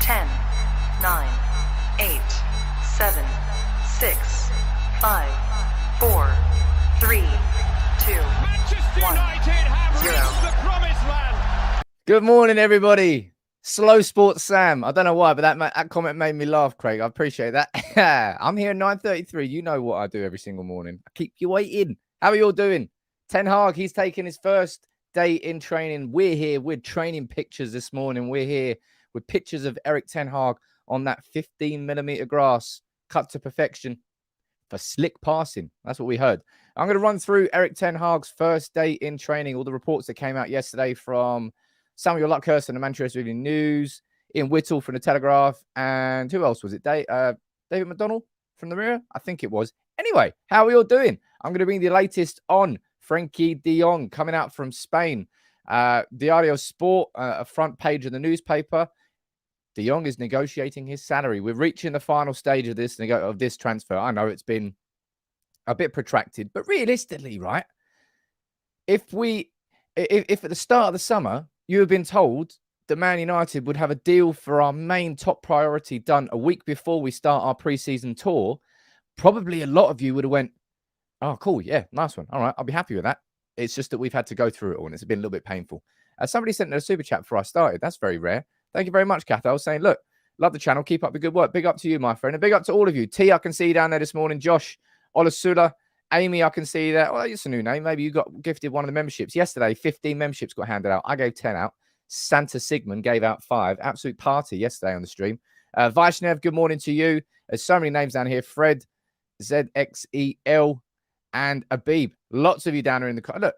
10, 9, 8, 7, 6, 5, 4, 3, 2, 1, 0. Good morning, everybody. Slow Sports Sam. I don't know why, but that comment made me laugh, Craig. I appreciate that. I'm here at 9:33. You know what I do every single morning. I keep you waiting. How are you all doing? Ten Hag, he's taking his first day in training. We're here with training pictures this morning. We're here with pictures of Erik Ten Hag on that 15mm grass, cut to perfection for slick passing. That's what we heard. I'm going to run through Erik Ten Hag's first day in training, all the reports that came out yesterday from Samuel Luckhurst and the Manchester Evening News, Ian Whittle from the Telegraph, and who else was it? David McDonnell from the Mirror? I think it was. Anyway, how are we all doing? I'm going to bring the latest on Frenkie de Jong coming out from Spain. Diario Sport, a front page of the newspaper. De Jong is negotiating his salary. We're reaching the final stage of this transfer. I know it's been a bit protracted, but realistically, right? If at the start of the summer you have been told that Man United would have a deal for our main top priority done a week before we start our pre-season tour, probably a lot of you would have went, oh, cool, yeah, nice one. All right, I'll be happy with that. It's just that we've had to go through it all, and it's been a little bit painful. Somebody sent in a super chat before I started. That's very rare. Thank you very much, Kath. I was saying, look, love the channel. Keep up the good work. Big up to you, my friend, and big up to all of you. T, I can see you down there this morning. Josh, Olasula, Amy, I can see that. Well, it's a new name. Maybe you got gifted one of the memberships. Yesterday, 15 memberships got handed out. I gave 10 out. Santa Sigmund gave out 5. Absolute party yesterday on the stream. Vaishnev, good morning to you. There's so many names down here. Fred, ZXEL, and Abib. Lots of you down there in the... Look,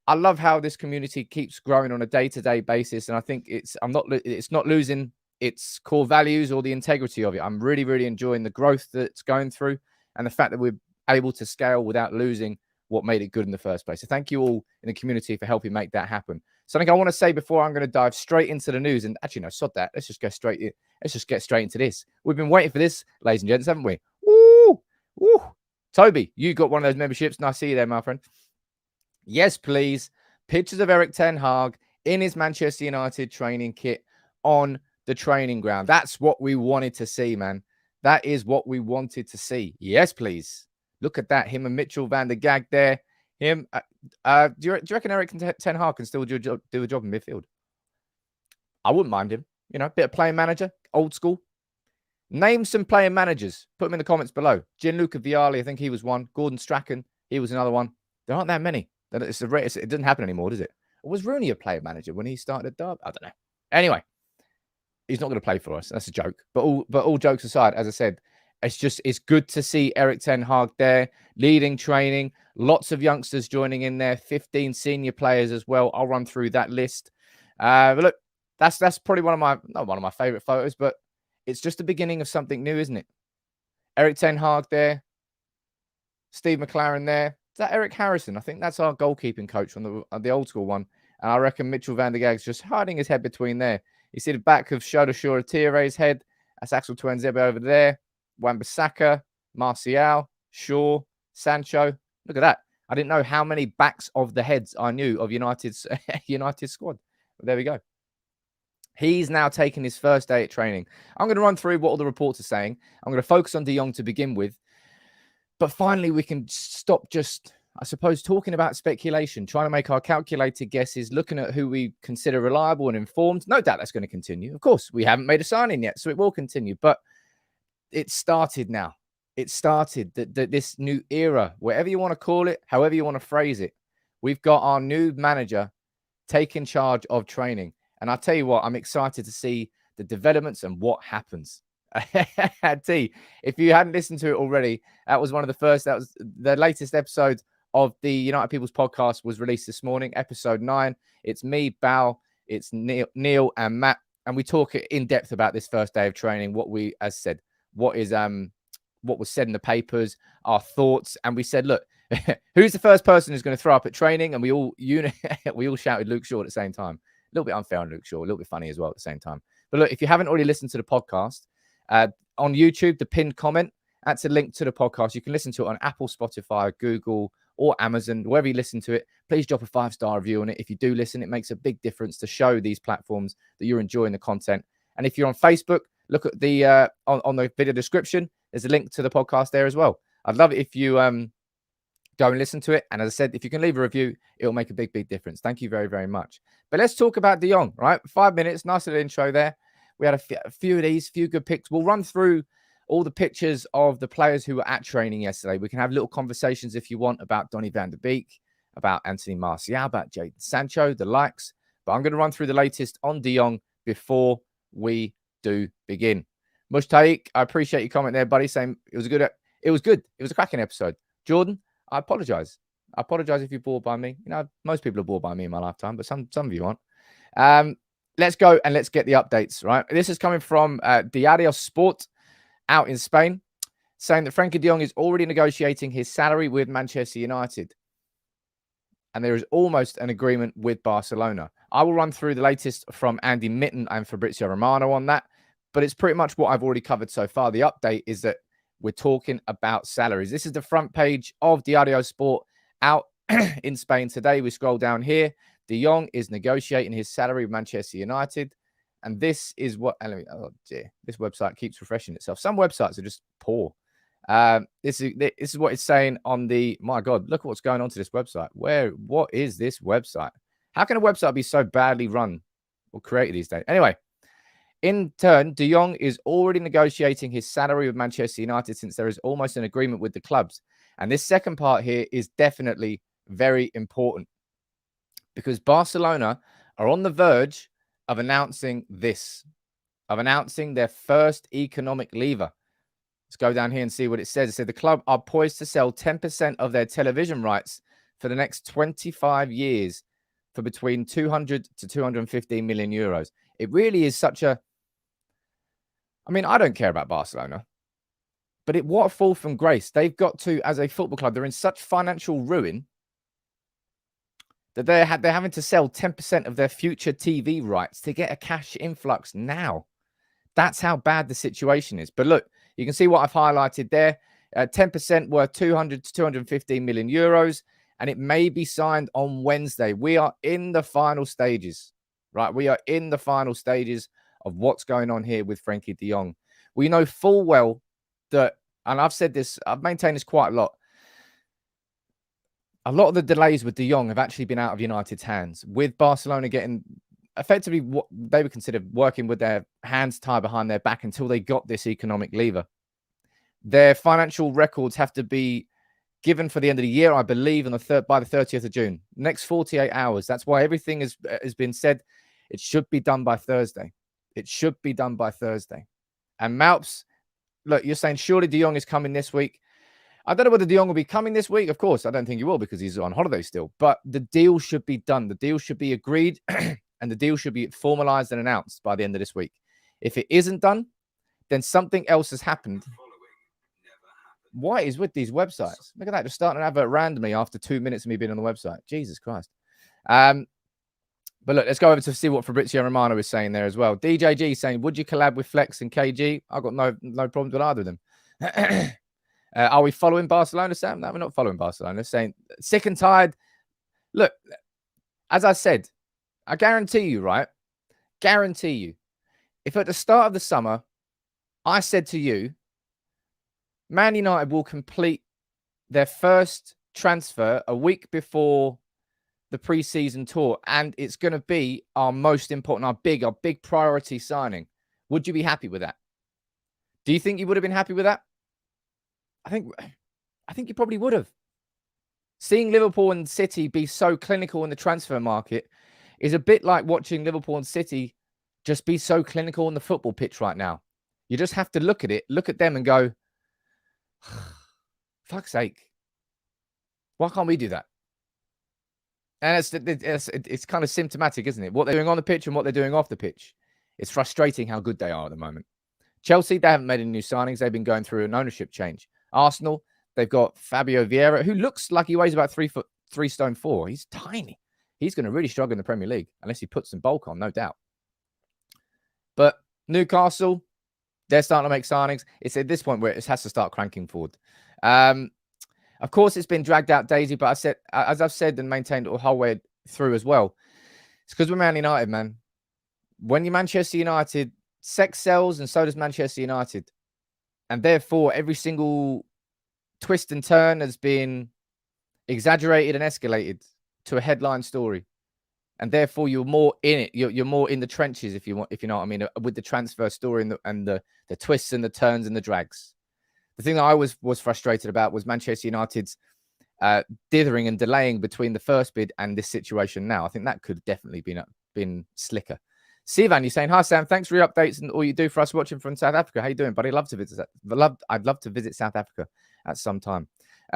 I love how this community keeps growing on a day-to-day basis, and I think it's not losing its core values or the integrity of it. I'm really, really enjoying the growth that's going through and the fact that we're able to scale without losing what made it good in the first place. So thank you all in the community for helping make that happen. Something I want to say before I'm going to dive straight into the news, and actually, no, sod that. Let's just get straight into this. We've been waiting for this, ladies and gents, haven't we? Woo! Woo! Toby, you got one of those memberships. Nice to see you there, my friend. Yes, please. Pictures of Erik Ten Hag in his Manchester United training kit on the training ground. That's what we wanted to see, man. That is what we wanted to see. Yes, please. Look at that. Him and Mitchell van der Gag there. Him. Do you reckon Erik Ten Hag can still do a job in midfield? I wouldn't mind him. You know, a bit of playing manager, old school. Name some playing managers. Put them in the comments below. Gianluca Vialli, I think he was one. Gordon Strachan, he was another one. There aren't that many. It doesn't happen anymore, does it? Or was Rooney a player manager when he started at Derby? I don't know. Anyway, he's not going to play for us. That's a joke. But all jokes aside, as I said, it's good to see Erik Ten Hag there, leading training. Lots of youngsters joining in there, 15 senior players as well. I'll run through that list. But look, that's probably not one of my favorite photos, but it's just the beginning of something new, isn't it? Erik Ten Hag there, Steve McLaren there. Is that Eric Harrison? I think that's our goalkeeping coach on the old school one. And I reckon Mitchell van der Gag's just hiding his head between there. You see the back of Shoda Shura-Tire's head. That's Axel Tuanzebe over there. Wan-Bissaka, Martial, Shaw, Sancho. Look at that. I didn't know how many backs of the heads I knew of United's squad. But there we go. He's now taking his first day at training. I'm going to run through what all the reports are saying. I'm going to focus on De Jong to begin with. But finally, we can stop just, I suppose, talking about speculation, trying to make our calculated guesses, looking at who we consider reliable and informed. No doubt that's going to continue. Of course, we haven't made a signing yet, so it will continue. But it started now. It started this new era, whatever you want to call it, however you want to phrase it. We've got our new manager taking charge of training. And I'll tell you what, I'm excited to see the developments and what happens. T, if you hadn't listened to it already, that was the latest episode of the United People's podcast was released this morning, episode 9. It's me, Bao, it's Neil and Matt, and we talk in depth about this first day of training, what was said in the papers, our thoughts, and we said, look, who's the first person who's going to throw up at training? And we all shouted Luke Shaw at the same time. A little bit unfair on Luke Shaw, a little bit funny as well at the same time. But look, if you haven't already listened to the podcast, on YouTube, the pinned comment, that's a link to the podcast. You can listen to it on Apple, Spotify, Google, or Amazon, wherever you listen to it. Please drop a 5-star review on it. If you do listen, it makes a big difference to show these platforms that you're enjoying the content. And if you're on Facebook, look at the on the video description. There's a link to the podcast there as well. I'd love it if you go and listen to it. And as I said, if you can leave a review, it'll make a big, big difference. Thank you very, very much. But let's talk about De Jong, right? 5 minutes, nice little intro there. We had a few of these, few good picks. We'll run through all the pictures of the players who were at training yesterday. We can have little conversations if you want about Donny van der Beek, about Antony Martial, about Jadon Sancho, the likes. But I'm going to run through the latest on De Jong before we do begin. Mushtaik, I appreciate your comment there, buddy, saying it was good. It was a cracking episode. Jordan, I apologize. I apologize if you're bored by me. You know, most people are bored by me in my lifetime, but some of you aren't. Let's go and let's get the updates, right? This is coming from Diario Sport out in Spain, saying that Frenkie de Jong is already negotiating his salary with Manchester United. And there is almost an agreement with Barcelona. I will run through the latest from Andy Mitten and Fabrizio Romano on that, but it's pretty much what I've already covered so far. The update is that we're talking about salaries. This is the front page of Diario Sport out in Spain today. We scroll down here. De Jong is negotiating his salary with Manchester United. And this is what, oh dear, this website keeps refreshing itself. Some websites are just poor. This is what it's saying on the, my God, look at what's going on to this website. What is this website? How can a website be so badly run or created these days? Anyway, in turn, De Jong is already negotiating his salary with Manchester United since there is almost an agreement with the clubs. And this second part here is definitely very important because Barcelona are on the verge of announcing this, of announcing their first economic lever. Let's go down here and see what it says. It said the club are poised to sell 10% of their television rights for the next 25 years for between 200 to 215 million euros. It really is such a, I mean, I don't care about Barcelona, but what a fall from grace. They've got to, as a football club, they're in such financial ruin that they're having to sell 10% of their future TV rights to get a cash influx now. That's how bad the situation is. But look, you can see what I've highlighted there. 10% worth 200 to 215 million euros, and it may be signed on Wednesday. We are in the final stages, right? We are in the final stages of what's going on here with Frenkie de Jong. We know full well that, and I've said this, I've maintained this quite a lot of the delays with de Jong have actually been out of United's hands, with Barcelona getting effectively what they would consider working with their hands tied behind their back until they got this economic lever. Their financial records have to be given for the end of the year, I believe, by the 30th of June. Next 48 hours. That's why everything has been said. It should be done by Thursday. It should be done by Thursday. And Malps, look, you're saying surely de Jong is coming this week. I don't know whether de Jong will be coming this week. Of course, I don't think he will because he's on holiday still. But the deal should be done. The deal should be agreed and the deal should be formalized and announced by the end of this week. If it isn't done, then something else has happened. What is with these websites? Look at that. Just starting an advert randomly after 2 minutes of me being on the website. Jesus Christ. But look, let's go over to see what Fabrizio Romano is saying there as well. DJG saying, would you collab with Flex and KG? I've got no problems with either of them. Are we following Barcelona, Sam? No, we're not following Barcelona. Saying sick and tired. Look, as I said, I guarantee you, right? Guarantee you. If at the start of the summer, I said to you, Man United will complete their first transfer a week before the preseason tour, and it's going to be our most important, our big priority signing. Would you be happy with that? Do you think you would have been happy with that? I think you probably would have. Seeing Liverpool and City be so clinical in the transfer market is a bit like watching Liverpool and City just be so clinical on the football pitch right now. You just have to look at them and go, fuck's sake. Why can't we do that? And it's kind of symptomatic, isn't it? What they're doing on the pitch and what they're doing off the pitch. It's frustrating how good they are at the moment. Chelsea, they haven't made any new signings. They've been going through an ownership change. Arsenal, they've got Fabio Vieira, who looks like he weighs about 3 stone 4. He's tiny. He's going to really struggle in the Premier League unless he puts some bulk on, no doubt. But Newcastle, they're starting to make signings. It's at this point where it has to start cranking forward. Of course, it's been dragged out daisy, but as I've said and maintained the whole way through as well, it's because we're Man United, man. When you're Manchester United, sex sells and so does Manchester United. And therefore, every single twist and turn has been exaggerated and escalated to a headline story. And therefore, you're more in it. You're more in the trenches, if you know what I mean, with the transfer story and the twists and the turns and the drags. The thing that I was frustrated about was Manchester United's dithering and delaying between the first bid and this situation now. I think that could definitely been slicker. Sivan, you're saying, hi, Sam. Thanks for your updates and all you do for us watching from South Africa. How you doing, buddy? I'd love to visit South Africa at some time.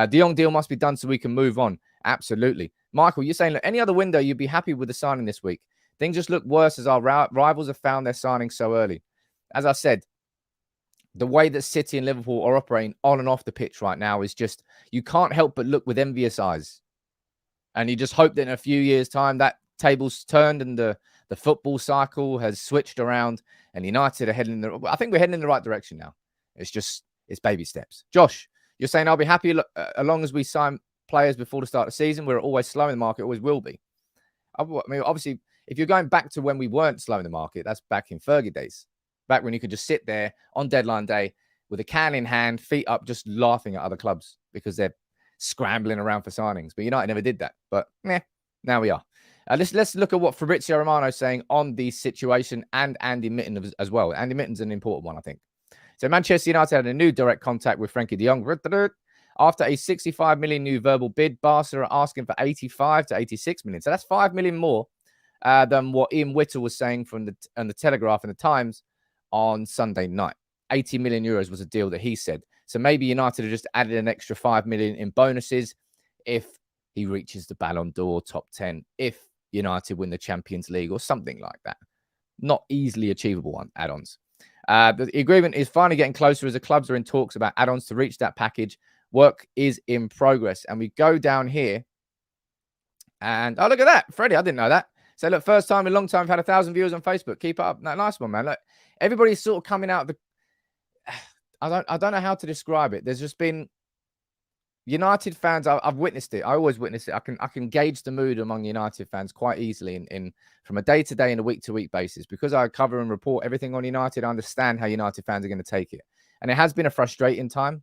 De Jong deal must be done so we can move on. Absolutely. Michael, you're saying, look, any other window, you'd be happy with the signing this week. Things just look worse as our rivals have found their signing so early. As I said, the way that City and Liverpool are operating on and off the pitch right now is just, you can't help but look with envious eyes. And you just hope that in a few years' time, that table's turned and the football cycle has switched around and United are heading I think we're heading in the right direction now. It's baby steps. Josh, you're saying I'll be happy as long as we sign players before the start of the season. We're always slow in the market, always will be. I mean, obviously, if you're going back to when we weren't slow in the market, that's back in Fergie days. Back when you could just sit there on deadline day with a can in hand, feet up, just laughing at other clubs because they're scrambling around for signings. But United never did that. But now we are. Let's look at what Fabrizio Romano is saying on the situation and Andy Mitten as well. Andy Mitten's an important one, I think. So Manchester United had a new direct contact with Frenkie de Jong. After a 65 million new verbal bid, Barca are asking for 85 to 86 million. So that's 5 million more than what Ian Whittle was saying from the Telegraph and the Times on Sunday night. 80 million euros was a deal that he said. So maybe United have just added an extra 5 million in bonuses if he reaches the Ballon d'Or top 10, if United win the Champions League or something like that. Not easily achievable add-ons. The agreement is finally getting closer as the clubs are in talks about add-ons to reach that package. Work is in progress. And we go down here. And, oh, look at that. Freddie, I didn't know that. So, look, first time in a long time, we've had 1,000 viewers on Facebook. Keep it up. Nice one, man. Look, everybody's sort of coming out of the... I don't know how to describe it. There's just been... United fans, I've witnessed it. I always witness it. I can gauge the mood among United fans quite easily in from a day-to-day and a week-to-week basis. Because I cover and report everything on United, I understand how United fans are going to take it. And it has been a frustrating time.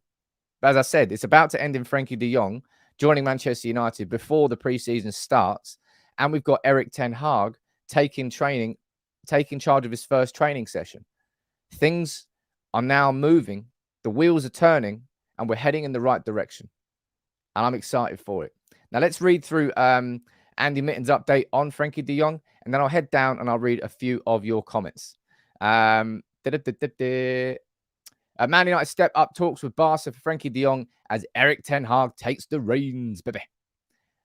But as I said, it's about to end in Frenkie de Jong joining Manchester United before the preseason starts. And we've got Erik ten Hag taking charge of his first training session. Things are now moving. The wheels are turning and we're heading in the right direction. And I'm excited for it. Now, let's read through Andy Mitten's update on Frenkie de Jong. And then I'll head down and I'll read a few of your comments. Man United step up talks with Barca for Frenkie de Jong as Erik ten Hag takes the reins, baby.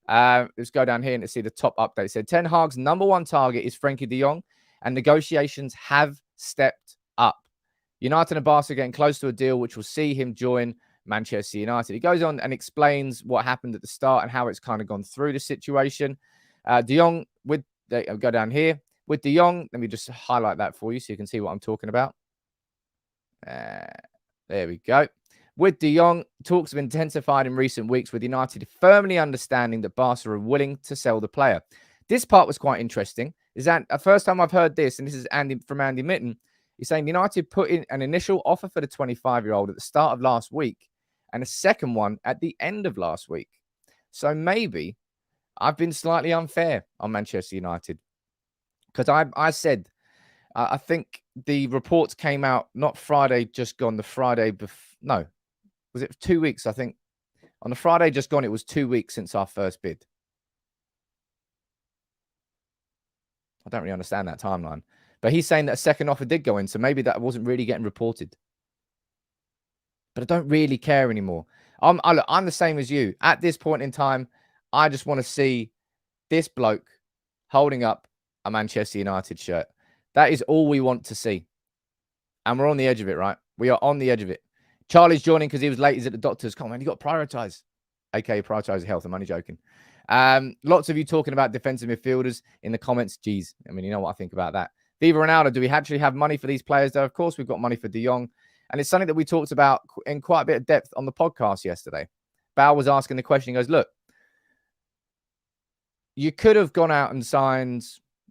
Let's go down here and see the top update. It said Ten Hag's number one target is Frenkie de Jong, and negotiations have stepped up. United and Barca are getting close to a deal which will see him join Manchester United. He goes on and explains what happened at the start and how it's kind of gone through the situation. De Jong, I'll go down here. With De Jong, let me just highlight that for you so you can see what I'm talking about. There we go. With De Jong, talks have intensified in recent weeks with United firmly understanding that Barca are willing to sell the player. This part was quite interesting. Is that the first time I've heard this, and this is from Andy Mitten. He's saying United put in an initial offer for the 25-year-old at the start of last week and a second one at the end of last week. So maybe I've been slightly unfair on Manchester United because I said, I think the reports came out not Friday just gone, the Friday before. No, was it 2 weeks? I think on the Friday just gone, it was 2 weeks since our first bid. I don't really understand that timeline. But he's saying that a second offer did go in, so maybe that wasn't really getting reported. But I don't really care anymore. I'm the same as you. At this point in time, I just want to see this bloke holding up a Manchester United shirt. That is all we want to see. And we're on the edge of it, right? We are on the edge of it. Charlie's joining because he was late. He's at the doctor's. Come on, man, you got to prioritize. Okay, prioritize your health. I'm only joking. Lots of you talking about defensive midfielders in the comments. Geez, I mean, you know what I think about that. Viva Ronaldo, do we actually have money for these players, though? Of course, we've got money for De Jong. And it's something that we talked about in quite a bit of depth on the podcast yesterday. Bao was asking the question. He goes, look, you could have gone out and signed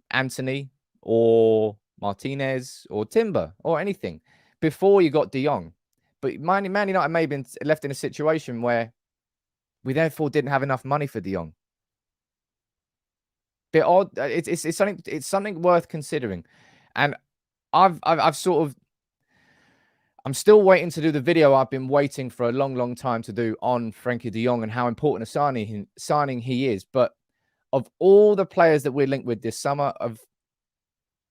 Antony or Martinez or Timber or anything before you got De Jong. But Man United may have been left in a situation where we therefore didn't have enough money for De Jong. Bit odd. It's something worth considering. And I've sort of, I'm still waiting to do the video I've been waiting for a long time to do on Frenkie de Jong and how important a signing he is. But of all the players that we're linked with this summer,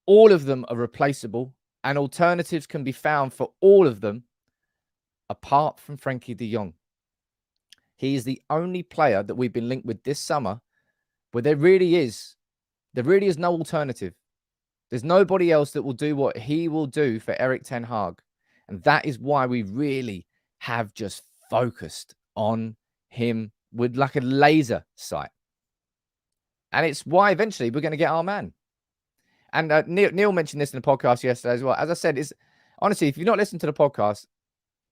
all of them are replaceable and alternatives can be found for all of them apart from Frenkie de Jong. He is the only player that we've been linked with this summer where there really is no alternative. There's nobody else that will do what he will do for Erik ten Hag. And that is why we really have just focused on him with like a laser sight. And it's why eventually we're going to get our man. And Neil mentioned this in the podcast yesterday as well. As I said, it's honestly, if you've not listened to the podcast,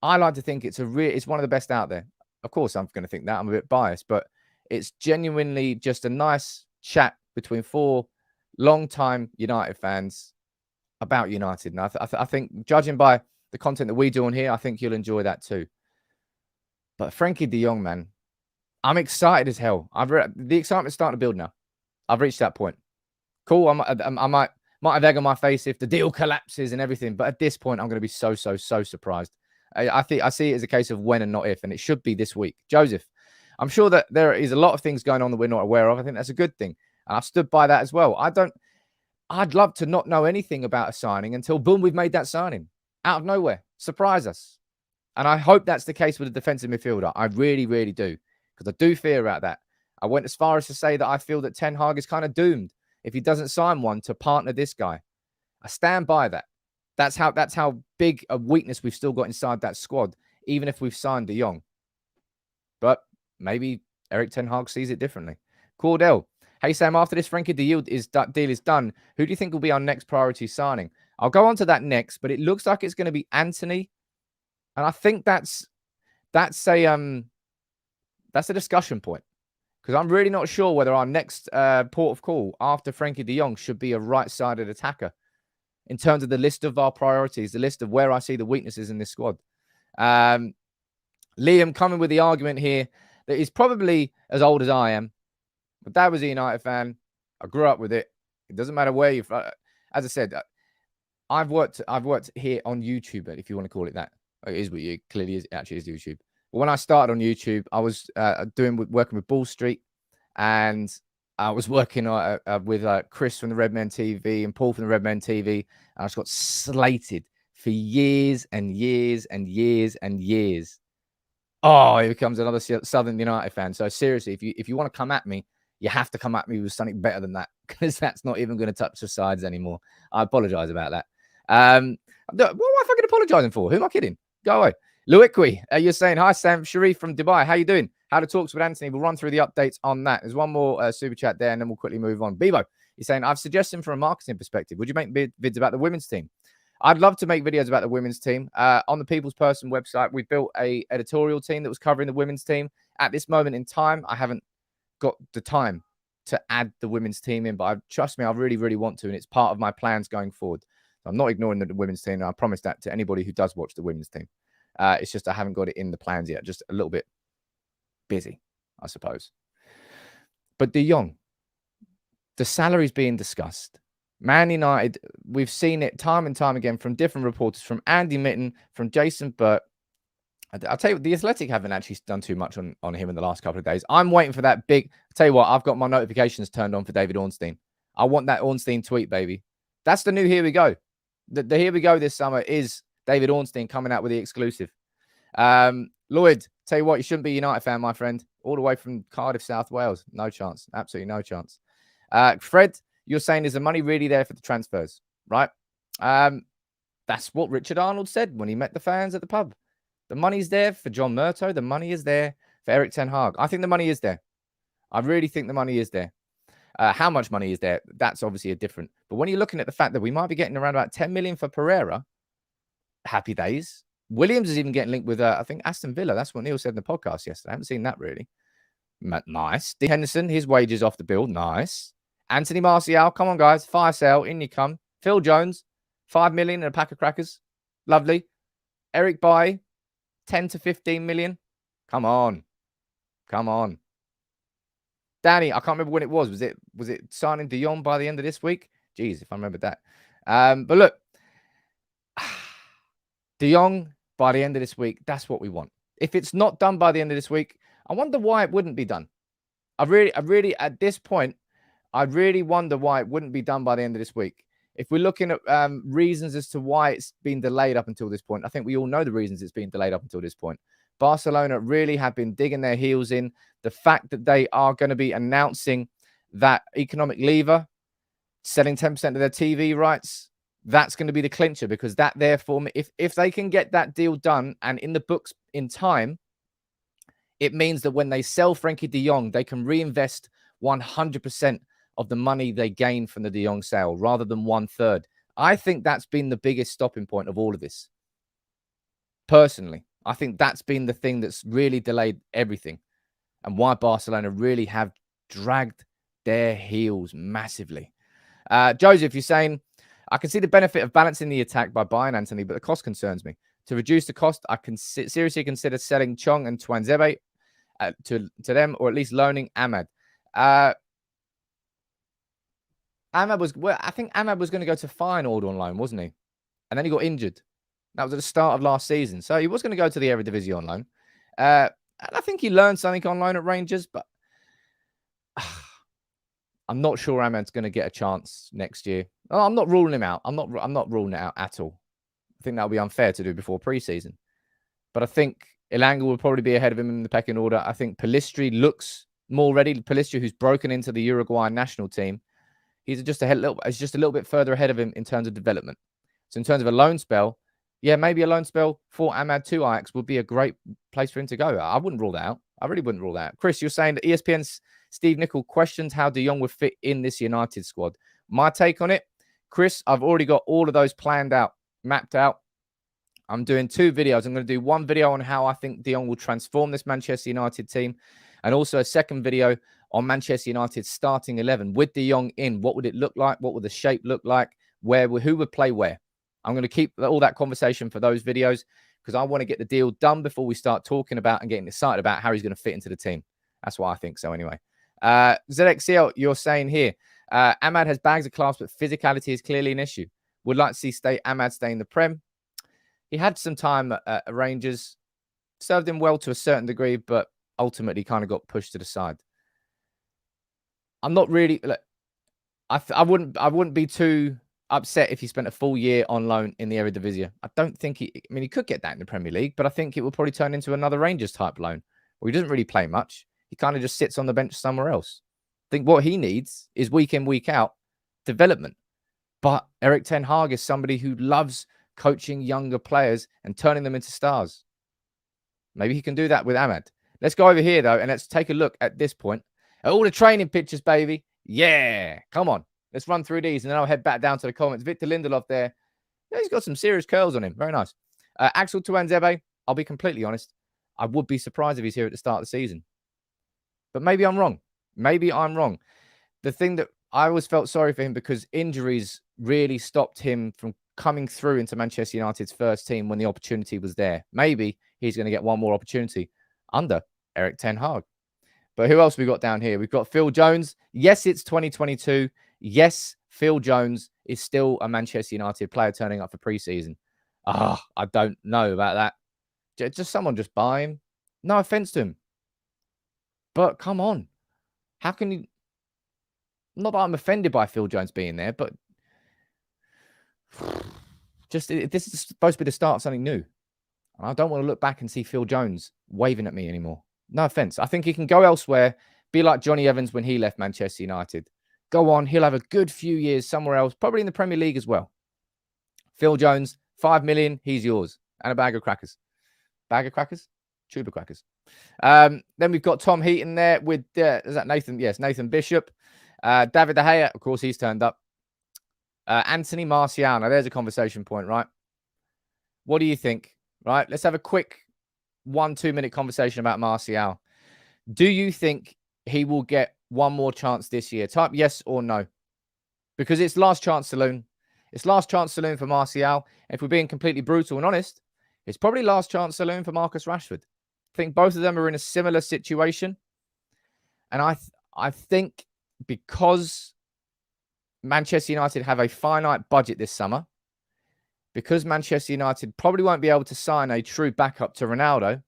I like to think it's one of the best out there. Of course, I'm going to think that. I'm a bit biased, but it's genuinely just a nice chat between four long-time United fans about United. And I think, judging by the content that we do on here, I think you'll enjoy that too. But Frenkie de Jong, man, I'm excited as hell. The excitement's starting to build now. I've reached that point. Cool. I might have egg on my face if the deal collapses and everything. But at this point, I'm going to be so surprised. I see it as a case of when and not if, and it should be this week. Joseph, I'm sure that there is a lot of things going on that we're not aware of. I think that's a good thing. And I've stood by that as well. I'd love to not know anything about a signing until, boom, we've made that signing. Out of nowhere. Surprise us. And I hope that's the case with a defensive midfielder. I really do. Because I do fear about that. I went as far as to say that I feel that Ten Hag is kind of doomed if he doesn't sign one to partner this guy. I stand by that. That's how big a weakness we've still got inside that squad, even if we've signed De Jong. But maybe Erik ten Hag sees it differently. Cordell, hey Sam, after this Frenkie de Jong deal is done, who do you think will be our next priority signing? I'll go on to that next, but it looks like it's going to be Antony. And I think that's a discussion point. Because I'm really not sure whether our next port of call after Frenkie de Jong should be a right-sided attacker in terms of the list of our priorities, the list of where I see the weaknesses in this squad. Liam coming with the argument here that he's probably as old as I am. My dad was a United fan. I grew up with it. It doesn't matter where you've... As I said, I've worked here on YouTube, if you want to call it that. It is what it clearly is. It actually is YouTube. But when I started on YouTube, I was working with Ball Street, and I was working with Chris from the Redmen TV and Paul from the Redmen TV, and I just got slated for years and years and years and years. Oh, here becomes another Southern United fan. So seriously, if you want to come at me, you have to come at me with something better than that, because that's not even going to touch the sides anymore. I apologize about that. What am I fucking apologizing for? Who am I kidding? Go away. Luikwi, you're saying, hi, Sam. Sharif from Dubai. How you doing? How the talks with Antony? We'll run through the updates on that. There's one more super chat there, and then we'll quickly move on. Bebo, you're saying, I've suggested from a marketing perspective, would you make vids about the women's team? I'd love to make videos about the women's team. On the People's Person website, we built a editorial team that was covering the women's team. At this moment in time, I haven't got the time to add the women's team in, but trust me, I really want to, and it's part of my plans going forward. I'm not ignoring the women's team, and I promise that to anybody who does watch the women's team. It's just I haven't got it in the plans yet. Just a little bit busy, I suppose. But De Jong, the salary's being discussed. Man United, we've seen it time and time again from different reporters, from Andy Mitten, from Jason Burt. I'll tell you what, the Athletic haven't actually done too much on him in the last couple of days. I'm waiting for that big... I'll tell you what, I've got my notifications turned on for David Ornstein. I want that Ornstein tweet, baby. That's the new Here We Go. The Here We Go this summer is David Ornstein coming out with the exclusive. Lloyd, tell you what, you shouldn't be a United fan, my friend. All the way from Cardiff, South Wales. No chance. Absolutely no chance. Fred, you're saying, is the money really there for the transfers? Right? That's what Richard Arnold said when he met the fans at the pub. The money's there for John Murtough. The money is there for Erik ten Hag. I think the money is there. I really think the money is there. How much money is there? That's obviously a different. But when you're looking at the fact that we might be getting around about 10 million for Pereira, happy days. Williams is even getting linked with, I think, Aston Villa. That's what Neil said in the podcast yesterday. I haven't seen that really. Nice. Dean Henderson, his wages off the bill. Nice. Antony Martial, come on, guys. Fire sale. In you come. Phil Jones, 5 million and a pack of crackers. Lovely. Erik Bailly, 10 to 15 million. Come on. Come on. Danny, I can't remember when it was. Was it signing De Jong by the end of this week? Jeez, if I remember that. But look, De Jong by the end of this week, that's what we want. If it's not done by the end of this week, I wonder why it wouldn't be done. I really, at this point, I really wonder why it wouldn't be done by the end of this week. If we're looking at reasons as to why it's been delayed up until this point, I think we all know the reasons it's been delayed up until this point. Barcelona really have been digging their heels in. The fact that they are going to be announcing that economic lever, selling 10% of their TV rights, that's going to be the clincher, because that therefore, if they can get that deal done and in the books in time, it means that when they sell Frenkie de Jong, they can reinvest 100% of the money they gain from the De Jong sale rather than 1/3. I think that's been the biggest stopping point of all of this. Personally, I think that's been the thing that's really delayed everything and why Barcelona really have dragged their heels massively. Joseph, you're saying, I can see the benefit of balancing the attack by buying Antony, but the cost concerns me. To reduce the cost, I can seriously consider selling Chong and Tuanzebe to them, or at least loaning Ahmad. Ahmad was, well, I think Ahmad was going to go to Feyenoord on loan, wasn't he? And then he got injured. That was at the start of last season. So he was going to go to the Eredivisie on loan. And I think he learned something on loan at Rangers, but I'm not sure Ahmad's going to get a chance next year. Oh, I'm not ruling him out. I'm not ruling it out at all. I think that would be unfair to do before preseason. But I think Elanga will probably be ahead of him in the pecking order. I think Pellistri looks more ready. Pellistri, who's broken into the Uruguayan national team, he's just a little bit further ahead of him in terms of development. So in terms of a loan spell, yeah, maybe a loan spell for Ahmad to Ajax would be a great place for him to go. I wouldn't rule that out. I really wouldn't rule that out. Chris, you're saying that ESPN's Steve Nicol questions how De Jong would fit in this United squad. My take on it, Chris, I've already got all of those planned out, mapped out. I'm doing 2 videos. I'm going to do one video on how I think De Jong will transform this Manchester United team, and also a second video on Manchester United's starting 11 with De Jong in. What would it look like? What would the shape look like? Who would play where? I'm going to keep all that conversation for those videos because I want to get the deal done before we start talking about and getting excited about how he's going to fit into the team. That's why I think so anyway. ZXCL, you're saying here, Ahmad has bags of class, but physicality is clearly an issue. Would like to see Ahmad stay in the Prem. He had some time at Rangers, served him well to a certain degree, but ultimately kind of got pushed to the side. I'm not really, look, I wouldn't be too upset if he spent a full year on loan in the Eredivisie. I don't think he could get that in the Premier League, but I think it will probably turn into another Rangers type loan where he doesn't really play much. He kind of just sits on the bench somewhere else. I think what he needs is week in, week out development. But Erik ten Hag is somebody who loves coaching younger players and turning them into stars. Maybe he can do that with Ahmad. Let's go over here, though, and let's take a look at this point. At all the training pictures, baby. Yeah, come on. Let's run through these, and then I'll head back down to the comments. Victor Lindelof there. Yeah, he's got some serious curls on him. Very nice. Axel Tuanzebe, I'll be completely honest. I would be surprised if he's here at the start of the season. But maybe I'm wrong. Maybe I'm wrong. The thing that I always felt sorry for him because injuries really stopped him from coming through into Manchester United's first team when the opportunity was there. Maybe he's going to get one more opportunity under Erik ten Hag. But who else we got down here? We've got Phil Jones. Yes, it's 2022. Yes, Phil Jones is still a Manchester United player turning up for preseason. I don't know about that. Just someone just buy him. No offense to him. But come on. How can you... Not that I'm offended by Phil Jones being there, but just this is supposed to be the start of something new. And I don't want to look back and see Phil Jones waving at me anymore. No offense. I think he can go elsewhere, be like Johnny Evans when he left Manchester United. Go on. He'll have a good few years somewhere else, probably in the Premier League as well. Phil Jones, 5 million, he's yours. And a bag of crackers. Bag of crackers? Tube of crackers. Then we've got Tom Heaton there with, is that Nathan? Yes, Nathan Bishop. David De Gea, of course, he's turned up. Antony Martial. Now, there's a conversation point, right? What do you think? Right? Let's have a quick 1-2 minute conversation about Martial. Do you think he will get one more chance this year? Type yes or no. Because it's last chance saloon. It's last chance saloon for Martial. And if we're being completely brutal and honest, it's probably last chance saloon for Marcus Rashford. I think both of them are in a similar situation. And I think because Manchester United have a finite budget this summer, because Manchester United probably won't be able to sign a true backup to Ronaldo,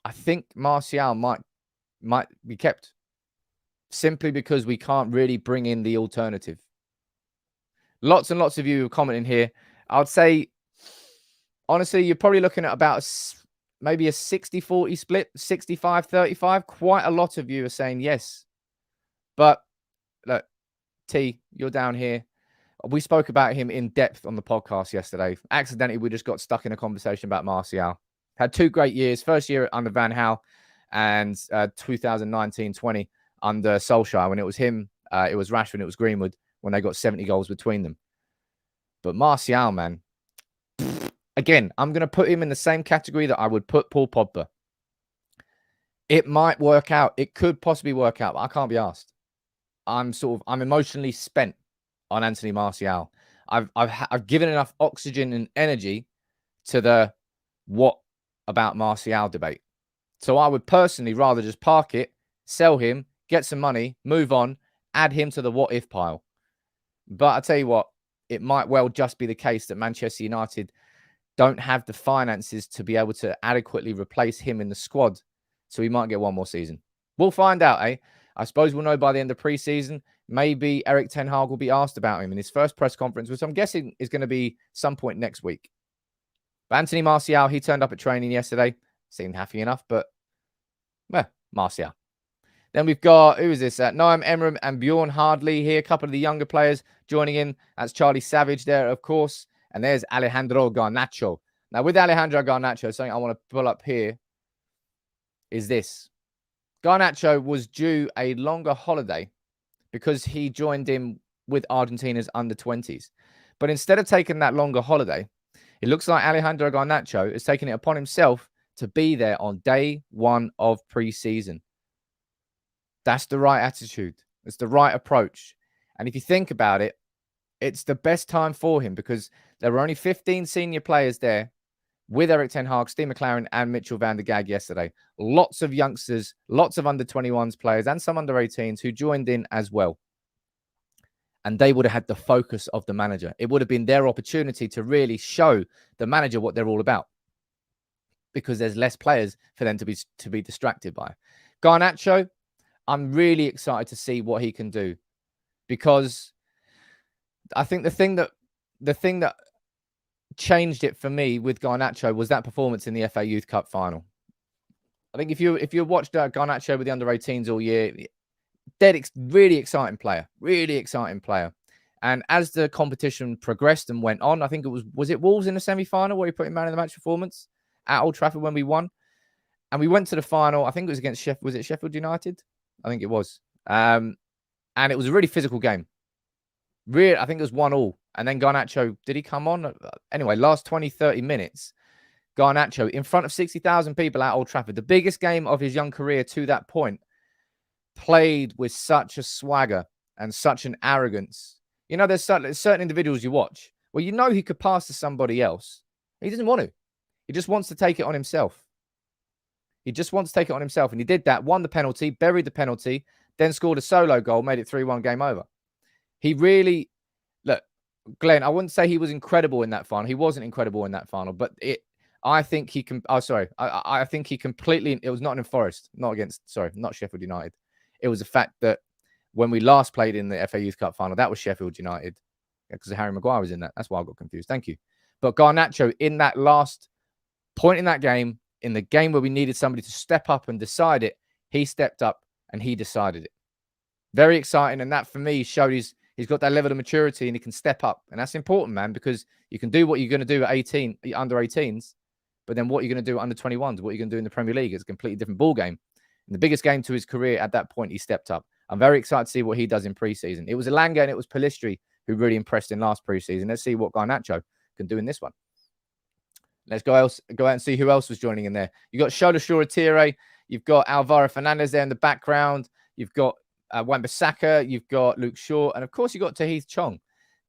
I think Martial might be kept simply because we can't really bring in the alternative. Lots and lots of you are commenting here. I would say, honestly, you're probably looking at about maybe a 60-40 split, 65-35. Quite a lot of you are saying yes. But look, T, you're down here. We spoke about him in depth on the podcast yesterday. Accidentally, we just got stuck in a conversation about Martial. Had 2 great years. First year under Van Gaal and 2019-20 under Solskjaer. When it was him, it was Rashford, it was Greenwood, when they got 70 goals between them. But Martial, man, again, I'm going to put him in the same category that I would put Paul Pogba. It might work out. It could possibly work out, but I can't be asked. I'm emotionally spent on Antony Martial. I've given enough oxygen and energy to the what about Martial debate. So I would personally rather just park it, sell him, get some money, move on, add him to the what if pile. But I tell you what, it might well just be the case that Manchester United don't have the finances to be able to adequately replace him in the squad. So he might get one more season. We'll find out, eh? I suppose we'll know by the end of pre-season. Maybe Erik ten Hag will be asked about him in his first press conference, which I'm guessing is going to be some point next week. But Antony Martial, he turned up at training yesterday. Seemed happy enough, but Martial. Then we've got, who is this? Noam Emram and Bjorn Hardley here. A couple of the younger players joining in. That's Charlie Savage there, of course. And there's Alejandro Garnacho. Now, with Alejandro Garnacho, something I want to pull up here is this. Garnacho was due a longer holiday because he joined in with Argentina's under-20s. But instead of taking that longer holiday, it looks like Alejandro Garnacho is taking it upon himself to be there on day 1 of pre-season. That's the right attitude. It's the right approach. And if you think about it, it's the best time for him because there were only 15 senior players there with Erik ten Hag, Steve McLaren, and Mitchell van der Gaag yesterday. Lots of youngsters, lots of under-21s players, and some under-18s who joined in as well. And they would have had the focus of the manager. It would have been their opportunity to really show the manager what they're all about because there's less players for them to be distracted by. Garnacho, I'm really excited to see what he can do because I think the thing that changed it for me with Garnacho was that performance in the FA Youth Cup final. I think if you watched Garnacho with the under-18s all year, really exciting player. And as the competition progressed and went on, I think was it Wolves in the semi-final where he put in man of the match performance at Old Trafford when we won, and we went to the final. I think it was against Sheffield United? I think it was, and it was a really physical game. I think it was 1-1. And then Garnacho, did he come on? Anyway, last 20, 30 minutes, Garnacho in front of 60,000 people at Old Trafford, the biggest game of his young career to that point, played with such a swagger and such an arrogance. You know, there's certain individuals you watch where you know he could pass to somebody else. He doesn't want to. He just wants to take it on himself. And he did that, won the penalty, buried the penalty, then scored a solo goal, made it 3-1, game over. He really, look, Glenn, I wouldn't say he was incredible in that final. He wasn't incredible in that final, but I think he can, I think he completely, it was not Sheffield United. It was the fact that when we last played in the FA Youth Cup final, that was Sheffield United because Harry Maguire was in that. That's why I got confused. Thank you. But Garnacho, in that last point in that game, in the game where we needed somebody to step up and decide it, he stepped up and he decided it. Very exciting. And that for me showed he's got that level of maturity and he can step up. And that's important, man, because you can do what you're going to do at under 18s, but then what you're going to do at under 21s, what you're going to do in the Premier League is a completely different ball game. In the biggest game to his career at that point, he stepped up. I'm very excited to see what he does in pre-season. It was Elanga and it was Pellistri who really impressed in last pre-season. Let's see what Garnacho can do in this one. Let's go out and see who else was joining in there. You've got Shola Shoretire. You've got Alvaro Fernandez there in the background. You've got Wan-Bissaka. You've got Luke Shaw. And, of course, you've got Tahith Chong.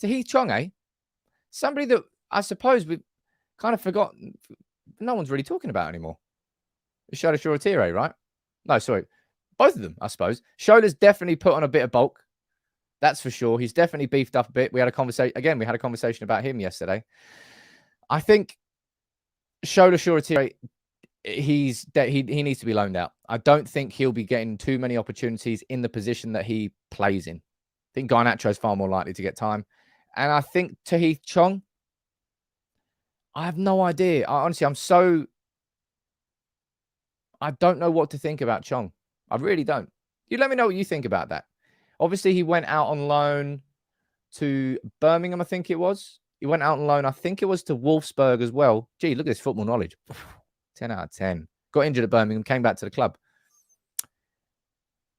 Heath Chong, eh? Somebody that I suppose we've kind of forgotten. No one's really talking about anymore. Shola Shoretire, right? No, sorry. Both of them, I suppose. Shola's definitely put on a bit of bulk. That's for sure. He's definitely beefed up a bit. We had a conversation about him yesterday. I think Shola Shoretire, he needs to be loaned out. I don't think he'll be getting too many opportunities in the position that he plays in. I think Garnacho is far more likely to get time. And I think Heath Chong, I have no idea. Honestly, I don't know what to think about Chong. I really don't. You let me know what you think about that. Obviously, he went out on loan to Birmingham, I think it was. He went out on loan, I think it was to Wolfsburg as well. Gee, look at this football knowledge. 10 out of 10. Got injured at Birmingham, came back to the club.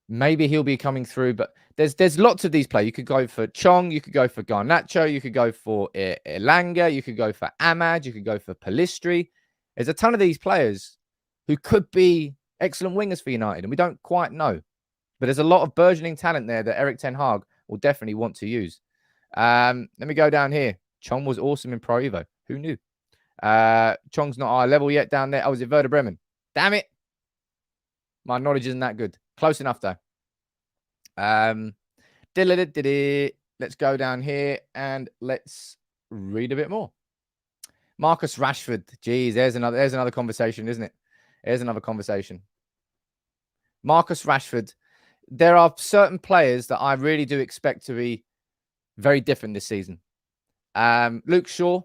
Maybe he'll be coming through, but there's lots of these players. You could go for Chong, you could go for Garnacho, you could go for Elanga, you could go for Ahmad, you could go for Pellistri. There's a ton of these players who could be excellent wingers for United, and we don't quite know. But there's a lot of burgeoning talent there that Erik ten Hag will definitely want to use. Let me go down here. Chong was awesome in Pro Evo. Who knew? Chong's not our level yet down there. Oh, was it Werder Bremen? Damn it. My knowledge isn't that good. Close enough, though. Let's go down here and let's read a bit more. Marcus Rashford. Geez, there's another conversation, isn't it? There's another conversation. Marcus Rashford. There are certain players that I really do expect to be very different this season. Luke Shaw.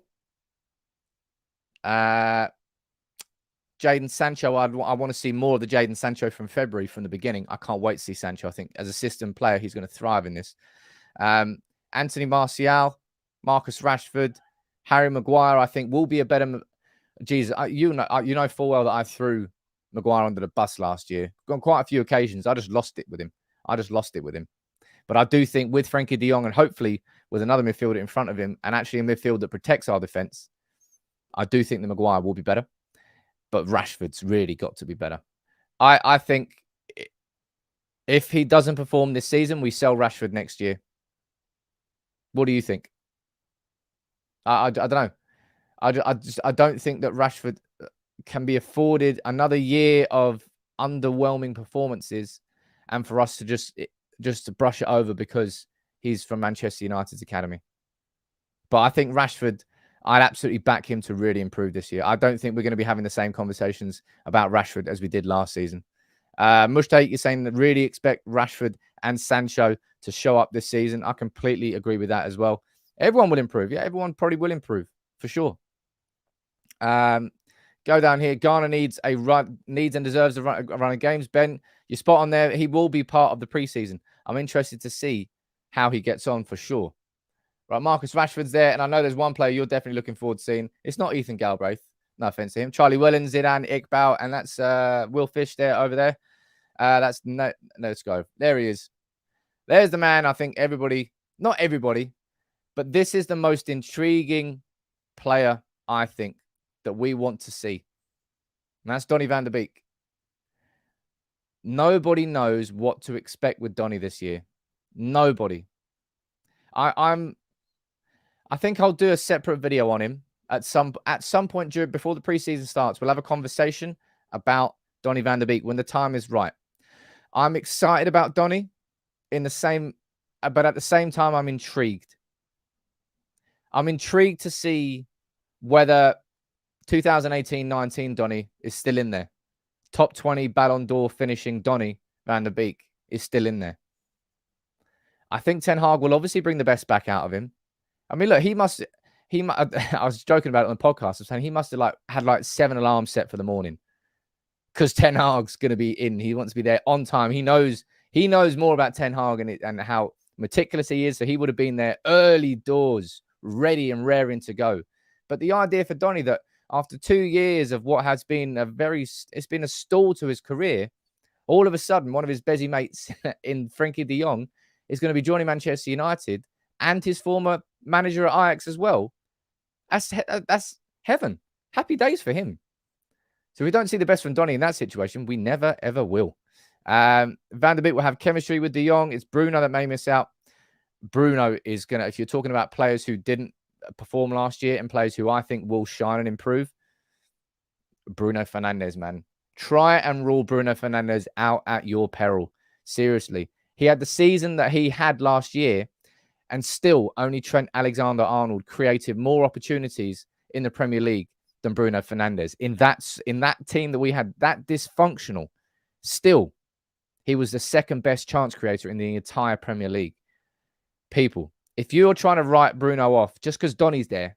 Jadon Sancho, I want to see more of the Jadon Sancho from February, from the beginning. I can't wait to see Sancho. I think as a system player, he's going to thrive in this. Anthony Martial, Marcus Rashford, Harry Maguire, I think will be a better... Jesus, you know full well that I threw Maguire under the bus last year. On quite a few occasions, I just lost it with him. But I do think with Frenkie de Jong and hopefully with another midfielder in front of him and actually a midfield that protects our defence, I do think the Maguire will be better. But Rashford's really got to be better. I think if he doesn't perform this season, we sell Rashford next year. What do you think? I don't know. I don't think that Rashford can be afforded another year of underwhelming performances and for us to just to brush it over because he's from Manchester United's academy. But I think Rashford, I'd absolutely back him to really improve this year. I don't think we're going to be having the same conversations about Rashford as we did last season. Mushtaq, you're saying that really expect Rashford and Sancho to show up this season. I completely agree with that as well. Everyone will improve. Yeah, everyone probably will improve for sure. Go down here. Ghana needs and deserves a run of games. Ben, you're spot on there. He will be part of the preseason. I'm interested to see how he gets on for sure. Right, Marcus Rashford's there, and I know there's one player you're definitely looking forward to seeing. It's not Ethan Galbraith. No offense to him. Charlie Wellens, Zidane, Iqbal, and that's Will Fish there over there. Let's go. There he is. There's the man. I think not everybody, but this is the most intriguing player I think that we want to see. And that's Donny van der Beek. Nobody knows what to expect with Donny this year. Nobody. I think I'll do a separate video on him at some point before the preseason starts. We'll have a conversation about Donny van der Beek when the time is right. I'm excited about Donny but at the same time, I'm intrigued. I'm intrigued to see whether 2018-19 Donny is still in there. Top 20 Ballon d'Or finishing Donny van der Beek is still in there. I think Ten Hag will obviously bring the best back out of him. I mean, look, I was joking about it on the podcast. I was saying he must have had 7 alarms set for the morning because Ten Hag's going to be in. He wants to be there on time. He knows more about Ten Hag and how meticulous he is. So he would have been there early doors, ready and raring to go. But the idea for Donny that after 2 years of what has been it's been a stall to his career, all of a sudden, one of his busy mates in Frenkie de Jong is going to be joining Manchester United and his former manager at Ajax as well. That's heaven. Happy days for him. So we don't see the best from Donny in that situation. We never, ever will. Van der Beek will have chemistry with de Jong. It's Bruno that may miss out. Bruno is going to, if you're talking about players who didn't perform last year and players who I think will shine and improve, Bruno Fernandes, man. Try and rule Bruno Fernandes out at your peril. Seriously. He had the season that he had last year, and still only Trent Alexander-Arnold created more opportunities in the Premier League than Bruno Fernandes. In that team that we had, that dysfunctional, still, he was the second best chance creator in the entire Premier League. People, if you're trying to write Bruno off just because Donny's there,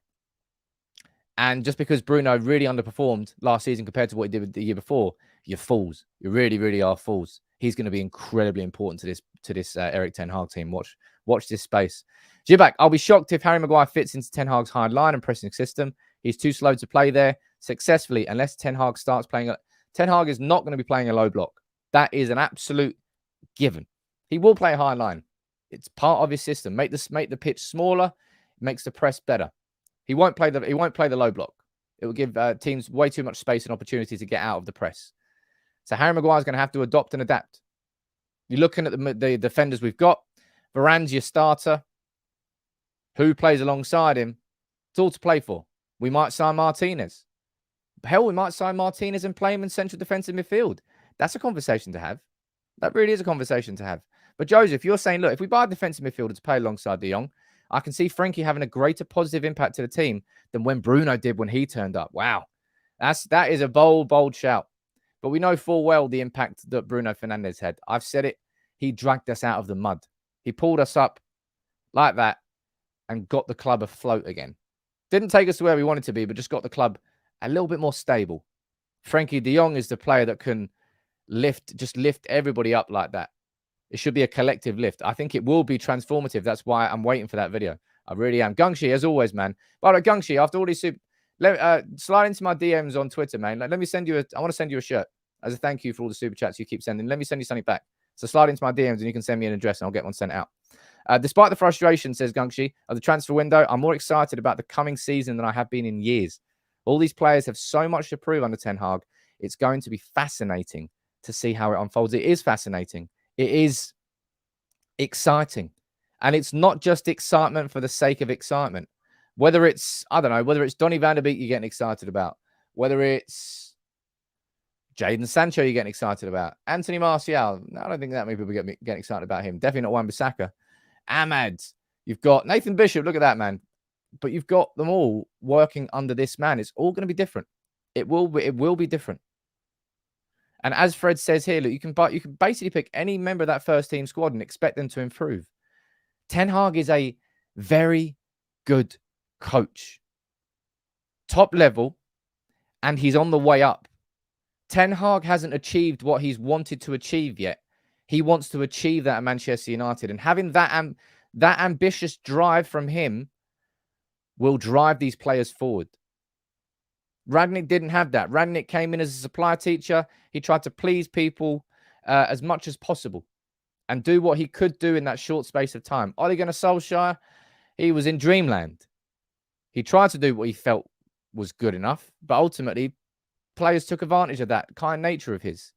and just because Bruno really underperformed last season compared to what he did the year before, you're fools. You really, really are fools. He's going to be incredibly important to this Erik Ten Hag team. Watch this space. Jibak, I'll be shocked if Harry Maguire fits into Ten Hag's high line and pressing system. He's too slow to play there successfully unless Ten Hag starts playing. Ten Hag is not going to be playing a low block. That is an absolute given. He will play a high line. It's part of his system. Make the pitch smaller. It makes the press better. He won't play the low block. It will give teams way too much space and opportunity to get out of the press. So Harry Maguire is going to have to adopt and adapt. You're looking at the defenders we've got. Varane's your starter. Who plays alongside him? It's all to play for. We might sign Martinez. Hell, we might sign Martinez and play him in central defensive midfield. That's a conversation to have. That really is a conversation to have. But Joseph, you're saying, look, if we buy a defensive midfielder to play alongside De Jong, I can see Frenkie having a greater positive impact to the team than when Bruno did when he turned up. Wow. That is a bold shout. But we know full well the impact that Bruno Fernandes had. I've said it. He dragged us out of the mud. He pulled us up like that and got the club afloat again. Didn't take us to where we wanted to be, but just got the club a little bit more stable. Frenkie de Jong is the player that can lift everybody up like that. It should be a collective lift. I think it will be transformative. That's why I'm waiting for that video. I really am. Gungshi, as always, man. By the way, Gungshi, after all these slide into my DMs on Twitter, man. Let me send you I want to send you a shirt as a thank you for all the super chats you keep sending. Let me send you something back. So slide into my DMs and you can send me an address and I'll get one sent out. Despite the frustration, says Gungshi, of the transfer window, I'm more excited about the coming season than I have been in years. All these players have so much to prove under Ten Hag. It's going to be fascinating to see how it unfolds. It is fascinating. It is exciting. And it's not just excitement for the sake of excitement. Whether it's, I don't know, whether it's Donny van der Beek you're getting excited about, whether it's Jadon Sancho you're getting excited about, Antony Martial, I don't think that many people getting excited about him. Definitely not Wan-Bissaka. Ahmad, you've got Nathan Bishop, look at that, man. But you've got them all working under this man. It's all going to be different. It will be different. And as Fred says here, look, you can basically pick any member of that first team squad and expect them to improve. Ten Hag is a very good coach. Top level, and he's on the way up. Ten Hag hasn't achieved what he's wanted to achieve yet. He wants to achieve that at Manchester United. And having that ambitious drive from him will drive these players forward. Rangnick didn't have that. Rangnick came in as a supply teacher. He tried to please people as much as possible and do what he could do in that short space of time. Ole Gunnar Solskjaer, he was in dreamland. He tried to do what he felt was good enough, but ultimately players took advantage of that kind nature of his